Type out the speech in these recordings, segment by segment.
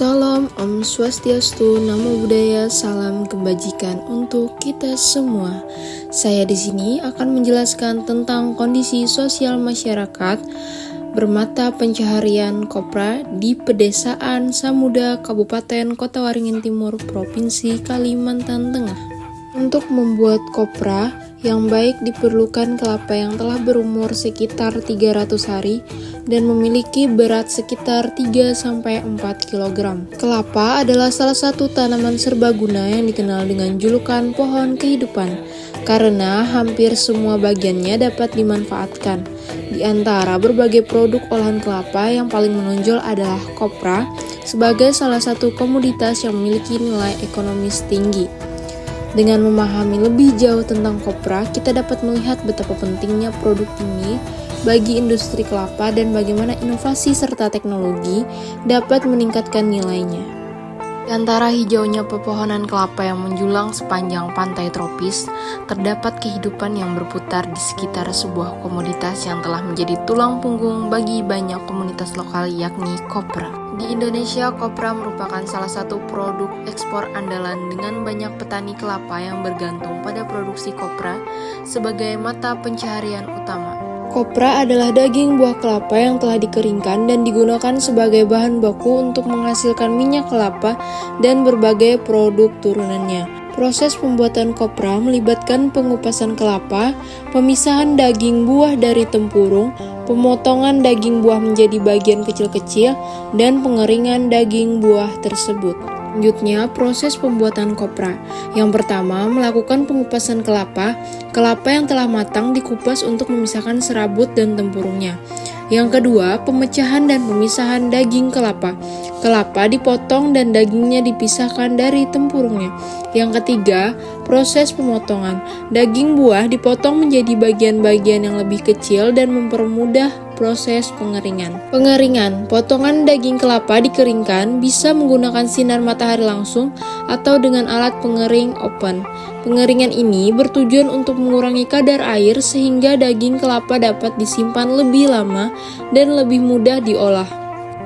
Salam Om Swastiastu, Namo Buddhaya, salam kebajikan untuk kita semua. Saya di sini akan menjelaskan tentang kondisi sosial masyarakat bermata pencaharian kopra di Pedesaan Samuda, Kabupaten Kota Waringin Timur, Provinsi Kalimantan Tengah. Untuk membuat kopra yang baik diperlukan kelapa yang telah berumur sekitar 300 hari dan memiliki berat sekitar 3-4 kg. Kelapa adalah salah satu tanaman serbaguna yang dikenal dengan julukan pohon kehidupan karena hampir semua bagiannya dapat dimanfaatkan. Di antara berbagai produk olahan kelapa yang paling menonjol adalah kopra sebagai salah satu komoditas yang memiliki nilai ekonomis tinggi. Dengan memahami lebih jauh tentang kopra, kita dapat melihat betapa pentingnya produk ini bagi industri kelapa dan bagaimana inovasi serta teknologi dapat meningkatkan nilainya. Di antara hijaunya pepohonan kelapa yang menjulang sepanjang pantai tropis, terdapat kehidupan yang berputar di sekitar sebuah komoditas yang telah menjadi tulang punggung bagi banyak komunitas lokal, yakni kopra. Di Indonesia, kopra merupakan salah satu produk ekspor andalan dengan banyak petani kelapa yang bergantung pada produksi kopra sebagai mata pencaharian utama. Kopra adalah daging buah kelapa yang telah dikeringkan dan digunakan sebagai bahan baku untuk menghasilkan minyak kelapa dan berbagai produk turunannya. Proses pembuatan kopra melibatkan pengupasan kelapa, pemisahan daging buah dari tempurung, pemotongan daging buah menjadi bagian kecil-kecil, dan pengeringan daging buah tersebut. Selanjutnya, proses pembuatan kopra. Yang pertama, melakukan pengupasan kelapa. Kelapa yang telah matang dikupas untuk memisahkan serabut dan tempurungnya. Yang kedua, pemecahan dan pemisahan daging kelapa. Kelapa dipotong dan dagingnya dipisahkan dari tempurungnya. Yang ketiga, proses pemotongan. Daging buah dipotong menjadi bagian-bagian yang lebih kecil dan mempermudah proses pengeringan. Pengeringan, potongan daging kelapa dikeringkan bisa menggunakan sinar matahari langsung atau dengan alat pengering open. Pengeringan ini bertujuan untuk mengurangi kadar air sehingga daging kelapa dapat disimpan lebih lama dan lebih mudah diolah.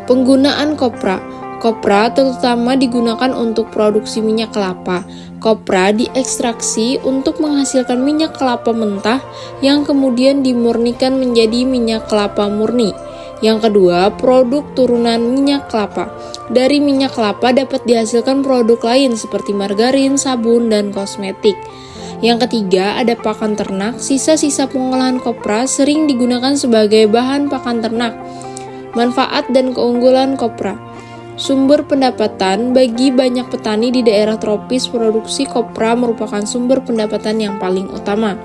Penggunaan kopra. Kopra terutama digunakan untuk produksi minyak kelapa. Kopra diekstraksi untuk menghasilkan minyak kelapa mentah yang kemudian dimurnikan menjadi minyak kelapa murni. Yang kedua, produk turunan minyak kelapa. Dari minyak kelapa dapat dihasilkan produk lain seperti margarin, sabun, dan kosmetik. Yang ketiga, ada pakan ternak. Sisa-sisa pengolahan kopra sering digunakan sebagai bahan pakan ternak. Manfaat dan keunggulan kopra. Sumber pendapatan bagi banyak petani di daerah tropis, produksi kopra merupakan sumber pendapatan yang paling utama.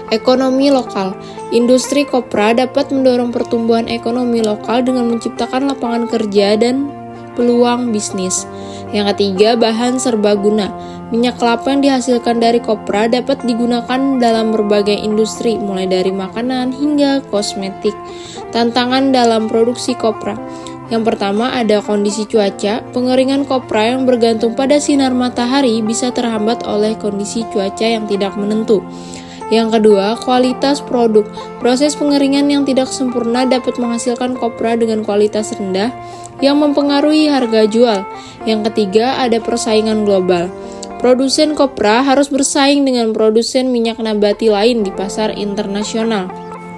Ekonomi lokal. Industri kopra dapat mendorong pertumbuhan ekonomi lokal dengan menciptakan lapangan kerja dan peluang bisnis. Yang ketiga, bahan serbaguna. Minyak kelapa yang dihasilkan dari kopra dapat digunakan dalam berbagai industri, mulai dari makanan hingga kosmetik. Tantangan dalam produksi kopra. Yang pertama ada kondisi cuaca. Pengeringan kopra yang bergantung pada sinar matahari bisa terhambat oleh kondisi cuaca yang tidak menentu. Yang kedua, kualitas produk. Proses pengeringan yang tidak sempurna dapat menghasilkan kopra dengan kualitas rendah yang mempengaruhi harga jual. Yang ketiga, ada persaingan global. Produsen kopra harus bersaing dengan produsen minyak nabati lain di pasar internasional.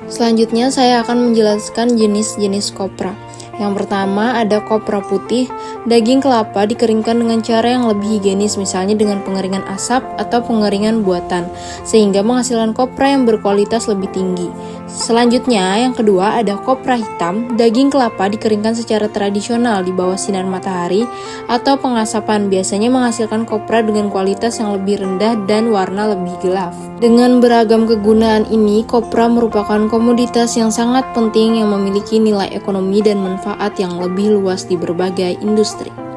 Selanjutnya saya akan menjelaskan jenis-jenis kopra. Yang pertama ada kopra putih. Daging kelapa dikeringkan dengan cara yang lebih higienis, misalnya dengan pengeringan asap atau pengeringan buatan, sehingga menghasilkan kopra yang berkualitas lebih tinggi. Selanjutnya, yang kedua ada kopra hitam. Daging kelapa dikeringkan secara tradisional di bawah sinar matahari atau pengasapan, biasanya menghasilkan kopra dengan kualitas yang lebih rendah dan warna lebih gelap. Dengan beragam kegunaan ini, kopra merupakan komoditas yang sangat penting yang memiliki nilai ekonomi dan manfaat yang lebih luas di berbagai industri.